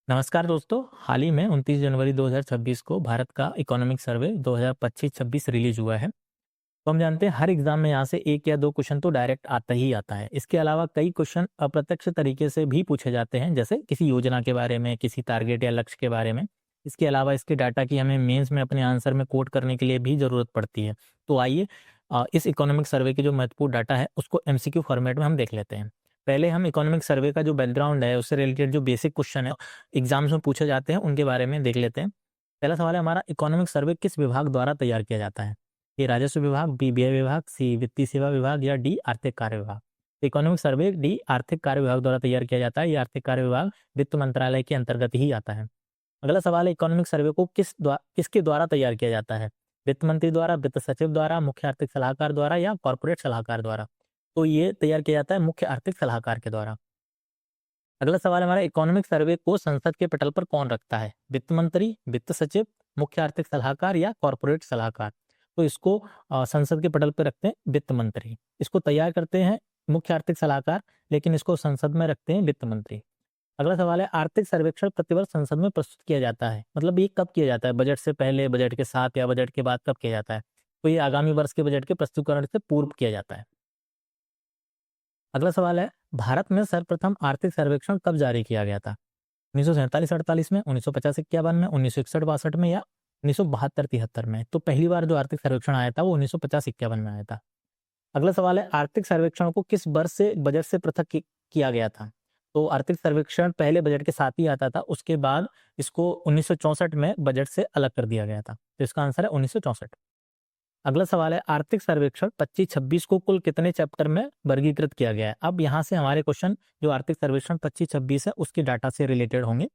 नमस्कार दोस्तों। हाल ही में 29 जनवरी 2026 को भारत का इकोनॉमिक सर्वे 2025-26 रिलीज हुआ है। तो हम जानते हैं हर एग्जाम में यहाँ से एक या दो क्वेश्चन तो डायरेक्ट आता ही आता है। इसके अलावा कई क्वेश्चन अप्रत्यक्ष तरीके से भी पूछे जाते हैं, जैसे किसी योजना के बारे में, किसी टारगेट या लक्ष्य के बारे में। इसके अलावा इसके डाटा की हमें मेंस में अपने आंसर में कोट करने के लिए भी ज़रूरत पड़ती है। तो आइए इस इकोनॉमिक सर्वे के जो महत्वपूर्ण डाटा है उसको एमसीक्यू फॉर्मेट में हम देख लेते हैं। पहले हम इकोनॉमिक सर्वे का जो बैकग्राउंड है, उससे रिलेटेड जो बेसिक क्वेश्चन है एग्जाम्स में पूछे जाते हैं, उनके बारे में देख लेते हैं। पहला सवाल है हमारा, इकोनॉमिक सर्वे किस विभाग द्वारा तैयार किया जाता है? ए राजस्व विभाग, बी व्यय विभाग, सी वित्तीय सेवा विभाग या डी आर्थिक कार्य विभाग। तो इकोनॉमिक सर्वे डी आर्थिक कार्य विभाग द्वारा तैयार किया जाता है। ये आर्थिक कार्य विभाग वित्त मंत्रालय के अंतर्गत ही आता है। अगला सवाल है, इकोनॉमिक सर्वे को किसके द्वारा तैयार किया जाता है? वित्त मंत्री द्वारा, वित्त सचिव द्वारा, मुख्य आर्थिक सलाहकार द्वारा या कॉर्पोरेट सलाहकार द्वारा। तो ये तैयार किया जाता है मुख्य आर्थिक सलाहकार के द्वारा। अगला सवाल हमारा, इकोनॉमिक सर्वे को संसद के पटल पर कौन रखता है? वित्त मंत्री, वित्त सचिव, मुख्य आर्थिक सलाहकार या कॉर्पोरेट सलाहकार। तो इसको संसद के पटल पर रखते हैं वित्त मंत्री। इसको तैयार करते हैं मुख्य आर्थिक सलाहकार, लेकिन इसको संसद में रखते हैं वित्त मंत्री। अगला सवाल है, आर्थिक सर्वेक्षण प्रतिवर्ष संसद में प्रस्तुत किया जाता है। मतलब ये कब किया जाता है? बजट से पहले, बजट के साथ या बजट के बाद कब किया जाता है? तो ये आगामी वर्ष के बजट के प्रस्तुतिकरण से पूर्व किया जाता है। अगला सवाल है, भारत में सर्वप्रथम आर्थिक सर्वेक्षण कब जारी किया गया था? 1947-48 में, 1950-51 में, 1961-62 में या 1972-73 में। तो पहली बार जो आर्थिक सर्वेक्षण आया था वो 1950-51 में आया था। अगला सवाल है, आर्थिक सर्वेक्षण को किस वर्ष से बजट से पृथक किया गया था? तो आर्थिक सर्वेक्षण पहले बजट के साथ ही आता था, उसके बाद इसको 1964 में बजट से अलग कर दिया गया था। तो इसका आंसर है 1964। अगला सवाल है, आर्थिक सर्वेक्षण 25-26 को कुल कितने चैप्टर में वर्गीकृत किया गया है? अब यहाँ से हमारे क्वेश्चन जो आर्थिक सर्वेक्षण 25-26 है उसके डाटा से रिलेटेड होंगे।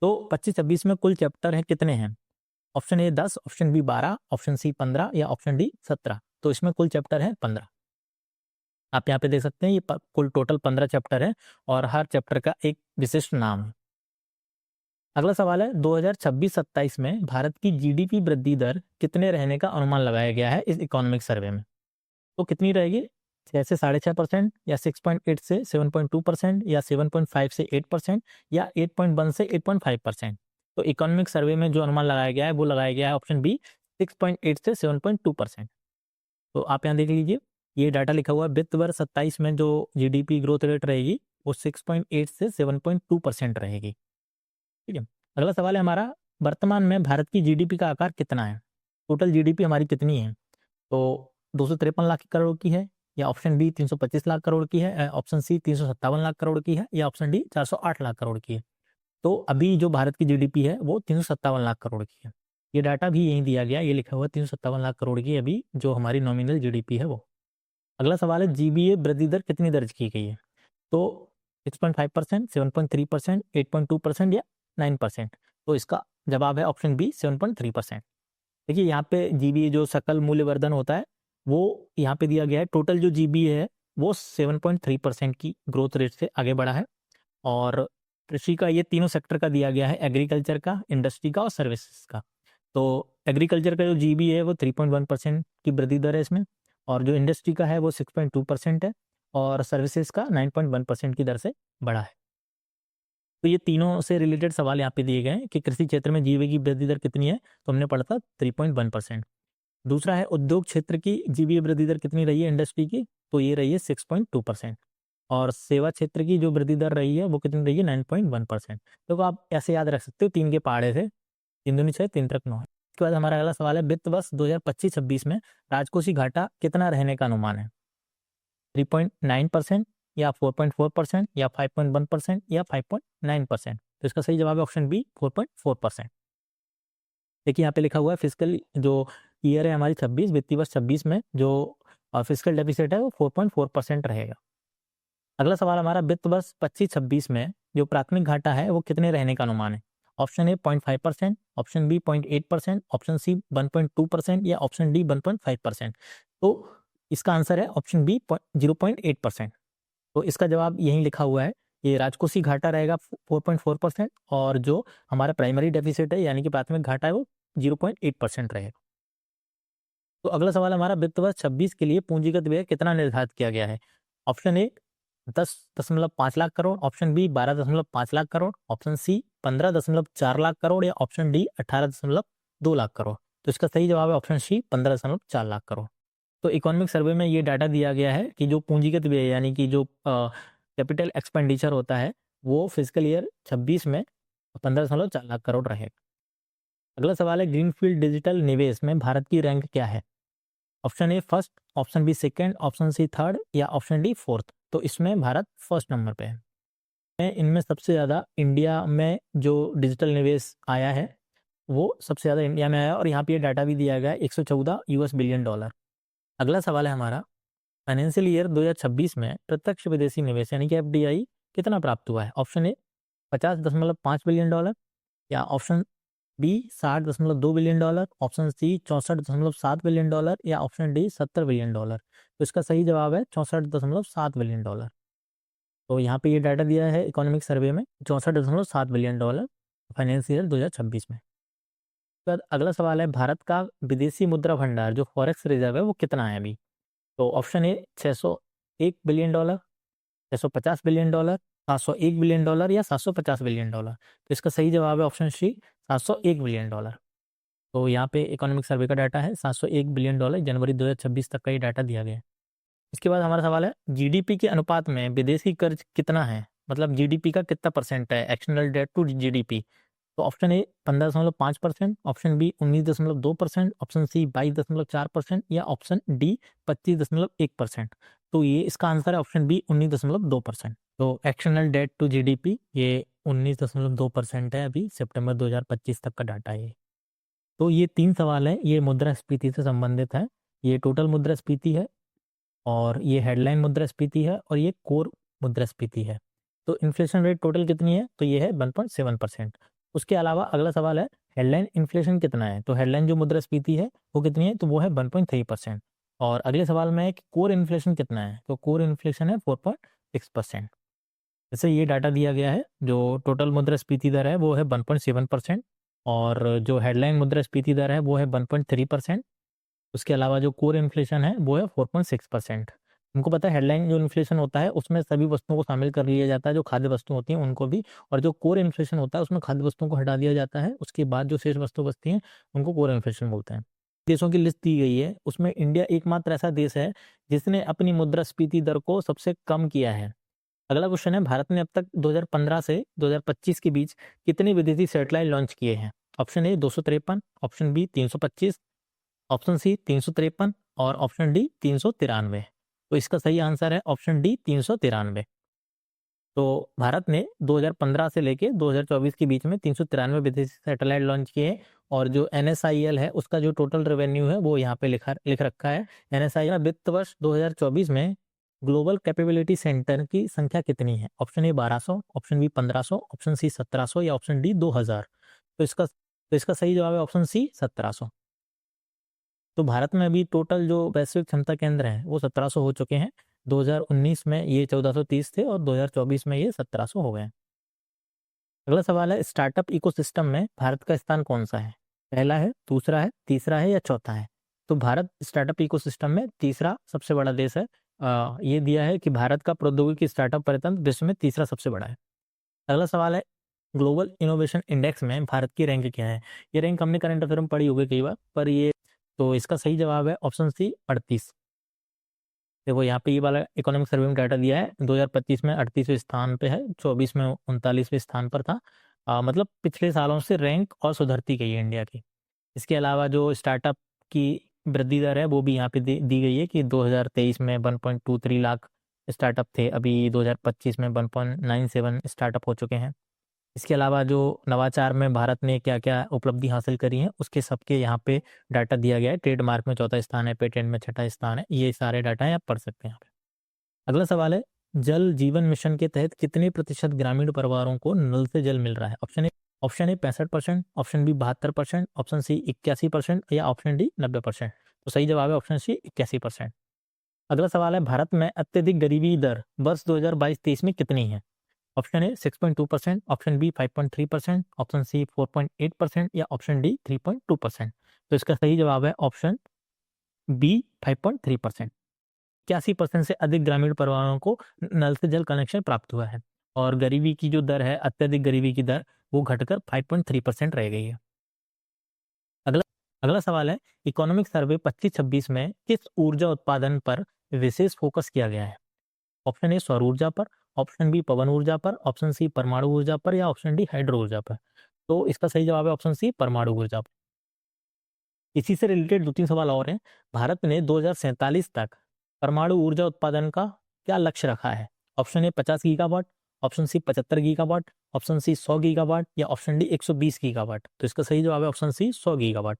तो 25-26 में कुल चैप्टर है कितने हैं? Option A 10, option B 12, option C 15 या ऑप्शन डी 17। तो इसमें कुल चैप्टर है 15। आप यहाँ पे देख सकते हैं, ये कुल टोटल 15 चैप्टर है और हर चैप्टर का एक विशिष्ट नाम है। अगला सवाल है, 2026-27 में भारत की जीडीपी वृद्धि दर कितने रहने का अनुमान लगाया गया है इस इकोनॉमिक सर्वे में? तो कितनी रहेगी? 6 से 6.5% या 6.8 से 7.2% या 7.5 से 8% या 8.1 से 8.5%। तो इकोनॉमिक सर्वे में जो अनुमान लगाया गया है वो लगाया गया है ऑप्शन बी 6.8 से 7.2%। तो आप यहाँ देख लीजिए, ये डाटा लिखा हुआ है, वित्त वर्ष 27 में जो जीडीपी ग्रोथ रेट रहेगी वो 6.8 से 7.2% रहेगी। ठीक है। अगला सवाल है हमारा, वर्तमान में भारत की जीडीपी का आकार कितना है? टोटल जीडीपी हमारी कितनी है? तो 253 लाख करोड़ की है या ऑप्शन बी 325 लाख करोड़ की है, ऑप्शन सी 357 लाख करोड़ की है या ऑप्शन डी 408 लाख करोड़ की है। तो अभी जो भारत की जीडीपी है वो 357 लाख करोड़ की है। ये डाटा भी यहीं दिया गया, ये लिखा हुआ है 357 लाख करोड़ की अभी जो हमारी नॉमिनल जीडीपी है वो। अगला सवाल है, जीबीए वृद्धि दर कितनी दर्ज की गई है? तो 6.5%, 7.3%, 8.2% या 9%। तो इसका जवाब है ऑप्शन बी 7.3%। देखिए यहाँ पे जीबीए जो सकल मूल्यवर्धन होता है वो यहाँ पे दिया गया है। टोटल जो जीबीए है वो 7.3% की ग्रोथ रेट से आगे बढ़ा है। और कृषि का ये तीनों सेक्टर का दिया गया है, एग्रीकल्चर का, इंडस्ट्री का और सर्विसेज का। तो एग्रीकल्चर का जो जीबीए है वो 3.1% की वृद्धि दर है इसमें, और जो इंडस्ट्री का है वो 6.2% है, और सर्विसेज का 9.1% की दर से बढ़ा है। तो ये तीनों से रिलेटेड सवाल यहाँ पे दिए गए हैं कि कृषि क्षेत्र में जीबीए की वृद्धि दर कितनी है, तो हमने पढ़ा था 3.1%। दूसरा है, उद्योग क्षेत्र की जीबीए वृद्धि दर कितनी रही है इंडस्ट्री की, तो ये रही है 6.2%। और सेवा क्षेत्र की जो वृद्धि दर रही है वो कितनी रही है 9.1%। तो आप ऐसे याद रख सकते हो, 3 के पहाड़े थे, 3 दूनी 6, 3 त्रिक 9। इसके बाद हमारा अगला सवाल है, वित्त वर्ष 2025-26 में राजकोषीय घाटा कितना रहने का अनुमान है? 3.9% या 4.4% या 5.1% या 5.9%। तो इसका सही जवाब है ऑप्शन बी 4.4%। देखिए यहाँ पे लिखा हुआ है, फिजिकल जो ईयर है हमारी 26, वित्तीय वर्ष 26 में जो फिजिकल डेफिसिट है वो 4.4% रहेगा। अगला सवाल हमारा, वित्त वर्ष 25-26 में जो प्राथमिक घाटा है वो कितने रहने का अनुमान है? Option A 0.5%, option B 0.8%, option C 1.2% या ऑप्शन डी 1.5%। तो इसका आंसर है ऑप्शन बी 0.8%। तो इसका जवाब यहीं लिखा हुआ है, ये राजकोषीय घाटा रहेगा 4.4%, और जो हमारा प्राइमरी डेफिसिट है यानी कि प्राथमिक घाटा है वो 0.8% रहेगा। तो अगला सवाल हमारा, वित्त वर्ष 26 के लिए पूंजीगत व्यय कितना निर्धारित किया गया है? Option A 10.5 lakh crore, option B 12.5 lakh crore, option C 15.4 lakh crore या ऑप्शन डी 18.2 लाख करोड़। तो इसका सही जवाब है ऑप्शन सी 15.4 लाख करोड़। तो इकोनॉमिक सर्वे में ये डाटा दिया गया है कि जो पूंजीगत व्यय यानी कि जो कैपिटल एक्सपेंडिचर होता है वो फिजिकल ईयर 26 में 15.4 लाख करोड़ रहेगा। अगला सवाल है ग्रीनफील्ड डिजिटल निवेश में भारत की रैंक क्या है? Option A first, option B second, option C third या ऑप्शन डी फोर्थ। तो इसमें भारत फर्स्ट नंबर पे है। इनमें सबसे ज़्यादा इंडिया में जो डिजिटल निवेश आया है वो सबसे ज़्यादा इंडिया में आया और यहाँ पे ये डाटा भी दिया गया है $114 बिलियन। अगला सवाल है हमारा, फाइनेंशियल ईयर 2026 में प्रत्यक्ष विदेशी निवेश यानी कि एफडीआई कितना प्राप्त हुआ है? ऑप्शन ए 50.5 बिलियन डॉलर या option B 60.2 billion dollar, option C 64.7 billion dollar या ऑप्शन डी 70 बिलियन डॉलर। तो इसका सही जवाब है 64.7 बिलियन डॉलर। तो यहाँ पे ये डाटा दिया है इकोनॉमिक सर्वे में 64.7 बिलियन डॉलर फाइनेंशियल ईयर 2026 में। तो अगला सवाल है भारत का विदेशी मुद्रा भंडार जो फॉरेक्स रिजर्व है वो कितना है अभी? तो ऑप्शन ए 601 billion dollar, 650 billion dollar, 701 billion dollar या 750 बिलियन डॉलर। तो इसका सही जवाब है ऑप्शन सी 701 बिलियन डॉलर। तो यहाँ पे इकोनॉमिक सर्वे का डाटा है 701 बिलियन डॉलर जनवरी 2026 तक का ये डाटा दिया गया है। इसके बाद हमारा सवाल है जीडीपी के अनुपात में विदेशी कर्ज कितना है, मतलब जीडीपी का कितना परसेंट है एक्सटर्नल डेट टू जीडीपी? तो option A 15.5%, option B 19.2%, option C 22.4% या ऑप्शन डी 25.1%। तो ये इसका आंसर है ऑप्शन बी 19.2%। तो एक्सटर्नल डेट टू जीडीपी ये 19.2% है अभी सितंबर 2025 तक का डाटा है। तो ये 3 सवाल है, ये मुद्रास्फीति से संबंधित है। ये टोटल मुद्रास्फीति है और ये हेडलाइन मुद्रास्फीति है और ये कोर मुद्रास्फीति है। तो इन्फ्लेशन रेट टोटल कितनी है? तो ये है 1.7%। उसके अलावा अगला सवाल है हेडलाइन इन्फ्लेशन कितना है? तो हेडलाइन जो मुद्रास्फीति है वो कितनी है? तो वो है 1.3%। और अगले सवाल में है कि कोर इन्फ्लेशन कितना है? तो कोर इन्फ्लेशन है 4.6%। जैसे ये डाटा दिया गया है, जो टोटल मुद्रास्फीति दर है वो है 1.7% और जो हेडलाइन मुद्रास्फीति दर है वो है 1.3%। उसके अलावा जो कोर इन्फ्लेशन है वो है 4.6%। हमको पता है हेडलाइन जो इन्फ्लेशन होता है उसमें सभी वस्तुओं को शामिल कर लिया जाता है, जो खाद्य वस्तु होती हैं उनको भी, और जो कोर इन्फ्लेशन होता है उसमें खाद्य वस्तुओं को हटा दिया जाता है, उसके बाद जो शेष वस्तु बचती हैं उनको कोर इन्फ्लेशन बोलते हैं। देशों की लिस्ट दी गई है, उसमें इंडिया एकमात्र ऐसा देश है जिसने अपनी मुद्रास्फीति दर को सबसे कम किया है। अगला क्वेश्चन है भारत ने अब तक 2015 से 2025 के बीच कितने विदेशी सैटेलाइट लॉन्च किए हैं? Option A 253, option B 325, option C 353 और ऑप्शन डी 393। तो इसका सही आंसर है ऑप्शन डी 393। तो भारत ने 2015 से लेके 2024 के बीच में 393 विदेशी सैटेलाइट लॉन्च किए और जो NSIL है उसका जो टोटल रेवेन्यू है वो यहाँ पे लिख रखा है। NSIL वित्त वर्ष 2024 में ग्लोबल कैपेबिलिटी सेंटर की संख्या कितनी है? Option A 1200, option B 1500, option C 1700 या ऑप्शन डी 2000। तो इसका सही जवाब है ऑप्शन सी 1700। तो भारत में अभी टोटल जो वैश्विक क्षमता केंद्र हैं वो 1700 हो चुके हैं। 2019 में ये 1430 थे और 2024 में ये 1700 हो गए। अगला सवाल है स्टार्टअप इकोसिस्टम में भारत का स्थान कौन सा है? पहला है, दूसरा है, तीसरा है या चौथा है? तो भारत स्टार्टअप इकोसिस्टम में तीसरा सबसे बड़ा देश है। ये दिया है कि भारत का प्रौद्योगिकी स्टार्टअप परितंत्र विश्व में तीसरा सबसे बड़ा है। अगला सवाल है ग्लोबल इनोवेशन इंडेक्स में भारत की रैंक क्या है? ये रैंक हमने करंट अफेयर में पढ़ी होगी कई बार, पर ये तो इसका सही जवाब है ऑप्शन सी 38। देखो यहाँ पे ये वाला इकोनॉमिक सर्वे में डाटा दिया है 2025 में 38वें स्थान पे है, 24 में 39वें स्थान पर था। मतलब पिछले सालों से रैंक और सुधरती गई है इंडिया की। इसके अलावा जो स्टार्टअप की वृद्धि दर है वो भी यहाँ पे दी गई है कि 2023 में 1.23 लाख स्टार्टअप थे, अभी 2025 में 1.97 स्टार्टअप हो चुके हैं। इसके अलावा जो नवाचार में भारत ने क्या क्या उपलब्धि हासिल करी है उसके सबके यहाँ पे डाटा दिया गया है। ट्रेडमार्क में चौथा स्थान है, पेटेंट में छठा स्थान है, ये सारे डाटा है आप पढ़ सकते हैं यहाँ पे। अगला सवाल है जल जीवन मिशन के तहत कितने प्रतिशत ग्रामीण परिवारों को नल से जल मिल रहा है? Option A 65%, option B 72%, option C 81% या ऑप्शन डी 90%। तो सही जवाब है ऑप्शन सी 81%। अगला सवाल है भारत में अत्यधिक गरीबी दर वर्ष 2022-23 में कितनी है? Option A 6.2%, option B 5.3%, option C 4.8% या ऑप्शन डी 3.2%। तो इसका सही जवाब है ऑप्शन बी 5.3%। 81% से अधिक ग्रामीण परिवारों को नल से जल कनेक्शन प्राप्त हुआ है और गरीबी की जो दर है, अत्यधिक गरीबी की दर, वो घटकर 5.3% रह गई है। अगला अगला सवाल है, इकोनॉमिक सर्वे 25-26 में किस ऊर्जा उत्पादन पर विशेष फोकस किया गया है? ऑप्शन ए सौर ऊर्जा पर, ऑप्शन बी पवन ऊर्जा पर, ऑप्शन सी परमाणु ऊर्जा पर या ऑप्शन डी हाइड्रो ऊर्जा पर। तो इसका सही जवाब है ऑप्शन सी परमाणु ऊर्जा पर। इसी से रिलेटेड 2-3 सवाल और हैं। भारत ने 2047 तक परमाणु ऊर्जा उत्पादन का क्या लक्ष्य रखा है? Option A 50 gigawatt, option C 75 gigawatt, option C 100 gigawatt या ऑप्शन डी 120 गीगावाट। तो इसका सही जवाब है ऑप्शन सी 100 गीगावाट।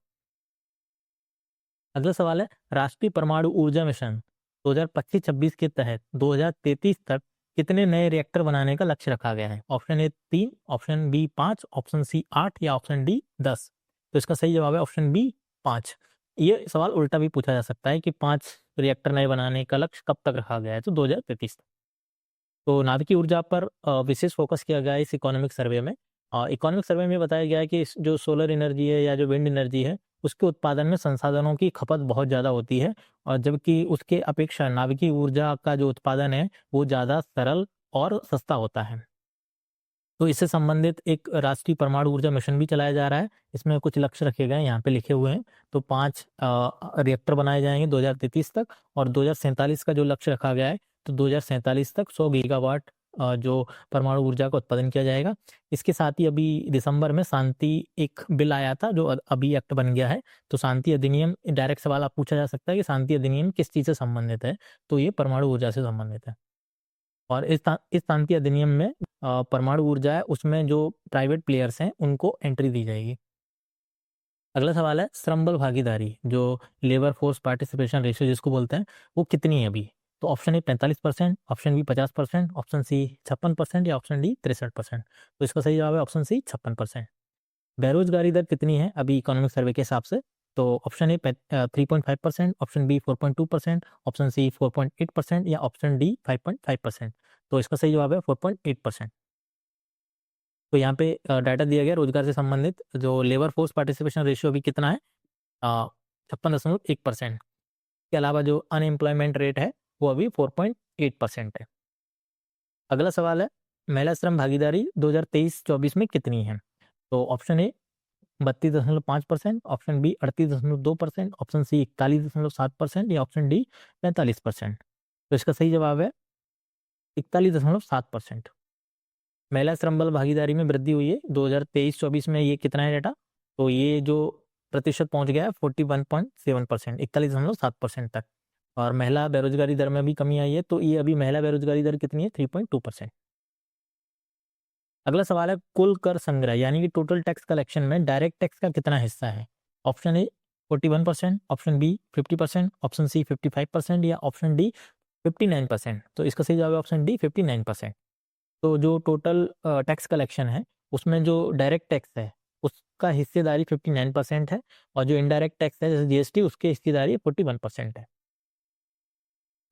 अगला सवाल है, राष्ट्रीय परमाणु ऊर्जा मिशन 2025-26 के तहत 2033 तक कितने नए रिएक्टर बनाने का लक्ष्य रखा गया है? Option A 3, option B 5, option C 8 या ऑप्शन डी 10। तो इसका सही जवाब है ऑप्शन बी 5। ये सवाल उल्टा भी पूछा जा सकता है कि 5 रिएक्टर नए बनाने का लक्ष्य कब तक रखा गया है? तो 2033 तक। तो नाभिकीय ऊर्जा पर विशेष फोकस किया गया है इस इकोनॉमिक सर्वे में। इकोनॉमिक सर्वे में बताया गया है कि जो सोलर एनर्जी है या जो विंड एनर्जी है, उसके उत्पादन में संसाधनों की खपत बहुत ज़्यादा होती है और जबकि उसके अपेक्षा नाभिकीय ऊर्जा का जो उत्पादन है वो ज़्यादा सरल और सस्ता होता है। तो इससे संबंधित एक राष्ट्रीय परमाणु ऊर्जा मिशन भी चलाया जा रहा है। इसमें कुछ लक्ष्य रखे गए हैं, यहाँ पे लिखे हुए हैं। तो 5 रिएक्टर बनाए जाएंगे 2033 तक और 2047 का जो लक्ष्य रखा गया है, तो 2047 तक 100 गीगावाट जो परमाणु ऊर्जा का उत्पादन किया जाएगा। इसके साथ ही अभी दिसंबर में शांति एक बिल आया था जो अभी एक्ट बन गया है। तो शांति अधिनियम, डायरेक्ट सवाल आप पूछा जा सकता है कि शांति अधिनियम किस चीज़ से संबंधित है? तो ये परमाणु ऊर्जा से संबंधित है। और इस शांति अधिनियम में परमाणु ऊर्जा है उसमें जो प्राइवेट प्लेयर्स हैं उनको एंट्री दी जाएगी। अगला सवाल है, श्रम बल भागीदारी जो लेबर फोर्स पार्टिसिपेशन रेशियो जिसको बोलते हैं, वो कितनी है अभी? तो option A 45%, option B 50%, option C 56% या ऑप्शन डी 63%। तो इसका सही जवाब है ऑप्शन सी 56%। बेरोजगारी दर कितनी है अभी इकोनॉमिक सर्वे के हिसाब से? तो option A 3.5%, option B 4.2%, option C 4.8% या ऑप्शन डी 5.5%। तो इसका सही जवाब है 4.8%। तो यहाँ पे डाटा दिया गया रोजगार से संबंधित जो लेबर फोर्स पार्टिसिपेशन रेशियो अभी कितना है? 56.1%। के अलावा जो अनएम्प्लॉयमेंट रेट है वो अभी 4.8% है। अगला सवाल है, महिला श्रम भागीदारी 2023-24 में कितनी है? तो option A 32.5%, option B 38.2%, option C 41.7% या ऑप्शन डी 45%। तो इसका सही जवाब है 41.7%। महिला श्रम बल भागीदारी में वृद्धि हुई है 2023-24 में। ये कितना है डाटा? तो ये जो प्रतिशत पहुंच गया है 41.7%, 41.7% तक। और महिला बेरोजगारी दर में भी कमी आई है। तो ये अभी महिला बेरोजगारी दर कितनी है? 3.2%। अगला सवाल है, कुल कर संग्रह यानी कि टोटल टैक्स कलेक्शन में डायरेक्ट टैक्स का कितना हिस्सा है? Option A 41%, option B 50%, option C 55% या ऑप्शन डी 59%। तो इसका सही जवाब है ऑप्शन डी 59%। तो जो टोटल टैक्स कलेक्शन है उसमें जो डायरेक्ट टैक्स है उसका हिस्सेदारी 59% है और जो इनडायरेक्ट टैक्स है जैसे जीएसटी उसकी हिस्सेदारी 41% है।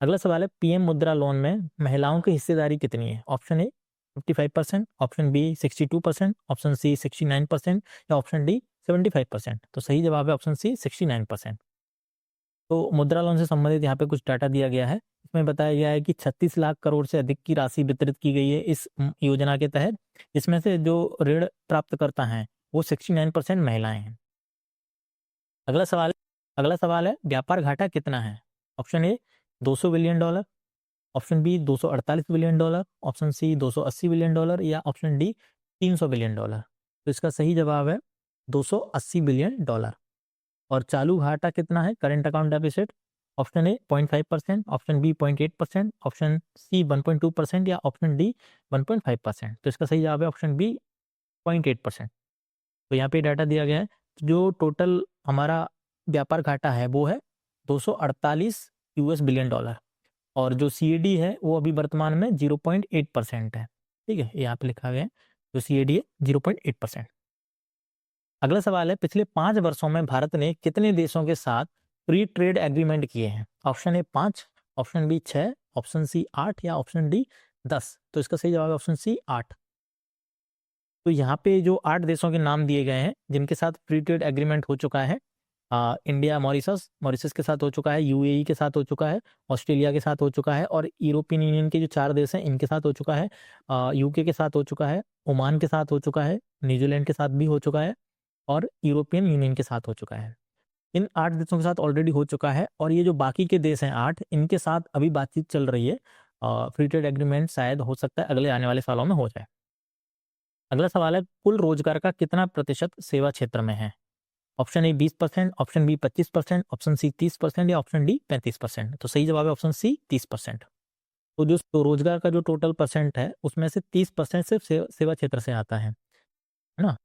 अगला सवाल है, पीएम मुद्रा लोन में महिलाओं की हिस्सेदारी कितनी है? Option A 55%, option B 62%, option C 69% या ऑप्शन डी 75%। तो सही जवाब है ऑप्शन सी 69%। तो मुद्रा लोन से संबंधित यहाँ पे कुछ डाटा दिया गया है। इसमें बताया गया है कि 36 लाख करोड़ से अधिक की राशि वितरित की गई है इस योजना के तहत, जिसमें से जो ऋण प्राप्तकर्ता हैं वो 69% महिलाएं हैं। अगला सवाल है, व्यापार घाटा कितना है? Option A 200 billion dollar, option B 248 billion dollar, option C 280 billion dollar या ऑप्शन डी 300 बिलियन डॉलर। तो इसका सही जवाब है 280 बिलियन डॉलर। और चालू घाटा कितना है? Current account deficit? Option A 0.5%, option B 0.8%, option C 1.2% या ऑप्शन डी 1.5%। तो इसका सही जवाब है ऑप्शन बी 0.8%। तो यहाँ पे डाटा दिया गया है, जो टोटल हमारा व्यापार घाटा है वो है 248 यूएस बिलियन डॉलर और जो सीएडी है वो अभी वर्तमान में 0.8% है। ठीक है, यहाँ पे लिखा गया है जो सीएडी है 0.8%। अगला सवाल है, पिछले 5 वर्षों में भारत ने कितने देशों के साथ फ्री ट्रेड एग्रीमेंट किए हैं? Option A 5, option B 6, option C 8 या ऑप्शन डी 10। तो इसका सही जवाब है ऑप्शन सी 8। तो यहाँ पे जो 8 देशों के नाम दिए गए हैं जिनके साथ फ्री ट्रेड एग्रीमेंट हो चुका है, इंडिया मॉरिशस के साथ हो चुका है, यूएई के साथ हो चुका है, ऑस्ट्रेलिया के साथ हो चुका है, और यूरोपियन यूनियन के जो 4 देश हैं इनके साथ हो चुका है, यूके के साथ हो चुका है, ओमान के साथ हो चुका है, न्यूजीलैंड के साथ भी हो चुका है, और यूरोपियन यूनियन के साथ हो चुका है। इन 8 देशों के साथ ऑलरेडी हो चुका है, और ये जो बाकी के देश हैं 8, इनके साथ अभी बातचीत चल रही है। फ्री ट्रेड एग्रीमेंट शायद हो सकता है अगले आने वाले सालों में हो जाए। अगला सवाल है, कुल रोजगार का कितना प्रतिशत सेवा क्षेत्र में है? Option A 20%, option B 25%, option C 30% या ऑप्शन डी 35%। तो सही जवाब है ऑप्शन सी 30%। तो जो तो रोजगार का जो टोटल परसेंट है उसमें से 30% सिर्फ सेवा क्षेत्र से आता है ना।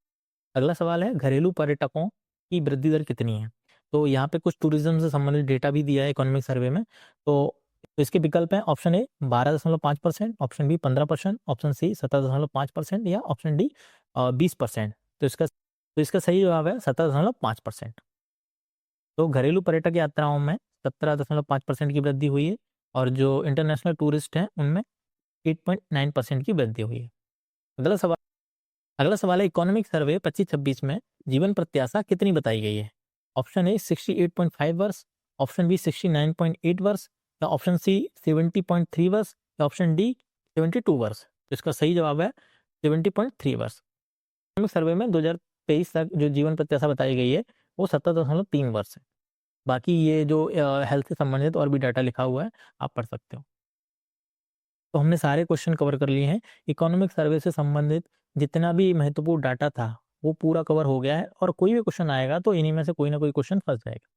अगला सवाल है, घरेलू पर्यटकों की वृद्धि दर कितनी है? तो यहाँ पे कुछ टूरिज्म से संबंधित डेटा भी दिया है इकोनॉमिक सर्वे में। तो इसके विकल्प हैं, option A 12.5%, option B 15%, option C 17.5% या ऑप्शन डी 20%। तो इसका सही जवाब है 17.5%। तो घरेलू पर्यटक यात्राओं में 17.5% की वृद्धि हुई है, और जो इंटरनेशनल टूरिस्ट हैं उनमें 8.9% की वृद्धि हुई है। अगला सवाल है, इकोनॉमिक सर्वे 25-26 में जीवन प्रत्याशा कितनी बताई गई है? ऑप्शन ए 68.5 वर्ष, ऑप्शन बी 69.8 वर्ष, या ऑप्शन सी 70.3 वर्ष, या ऑप्शन डी 72 वर्ष। तो इसका सही जवाब है 70.3 वर्ष। इकोनॉमिक सर्वे में 2023 तक जो जीवन प्रत्याशा बताई गई है वो 70.3 वर्ष है। बाकी ये जो हेल्थ से संबंधित और भी डाटा लिखा हुआ है आप पढ़ सकते हो। तो हमने सारे क्वेश्चन कवर कर लिए हैं। इकोनॉमिक सर्वे से संबंधित जितना भी महत्वपूर्ण डाटा था वो पूरा कवर हो गया है, और कोई भी क्वेश्चन आएगा तो इन्हीं में से कोई ना कोई क्वेश्चन फंस जाएगा।